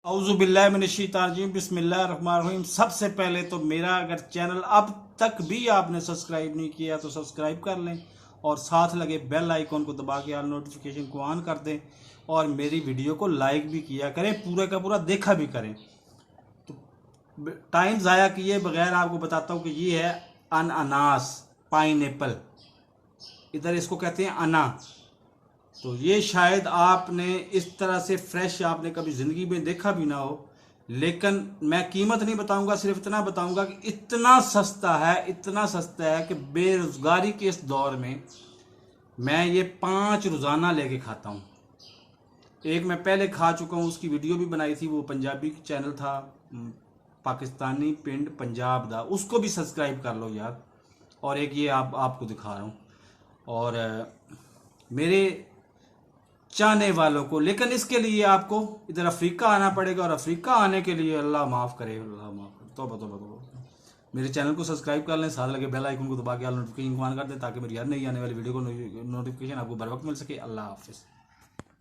औज़ुबिल्लाहिमिनश्शैतानिर्रजीम बिस्मिल्लाहिर्रहमानिर्रहीम। सबसे पहले तो मेरा अगर चैनल अब तक भी आपने सब्सक्राइब नहीं किया तो सब्सक्राइब कर लें और साथ लगे बेल आइकॉन को दबा के ऑल नोटिफिकेशन को ऑन कर दें और मेरी वीडियो को लाइक भी किया करें, पूरा का पूरा देखा भी करें। तो टाइम ज़ाया किए बगैर आपको बताता हूँ कि ये है अनानास, पाइनएप्पल, इधर इसको कहते हैं अना। तो ये शायद आपने इस तरह से फ्रेश आपने कभी ज़िंदगी में देखा भी ना हो, लेकिन मैं कीमत नहीं बताऊंगा, सिर्फ इतना बताऊंगा कि इतना सस्ता है, इतना सस्ता है कि बेरोज़गारी के इस दौर में मैं ये 5 रोज़ाना लेके खाता हूँ। एक मैं पहले खा चुका हूँ, उसकी वीडियो भी बनाई थी, वो पंजाबी चैनल था पाकिस्तानी पिंड पंजाब दा, उसको भी सब्सक्राइब कर लो यार। और एक ये आपको दिखा रहा हूँ और मेरे चाहने वालों को, लेकिन इसके लिए आपको इधर अफ्रीका आना पड़ेगा और अफ्रीका आने के लिए अल्लाह माफ़ करे, अल्लाह माफ़ करे, तौबा। मेरे चैनल को सब्सक्राइब कर लें, साथ लगे बेल आइकन को दबा के ऑल नोटिफिकेशन ऑन कर दें ताकि मेरी हर नई आने वाली वीडियो को नोटिफिकेशन आपको बर वक्त मिल सके। अल्लाह हाफिज़।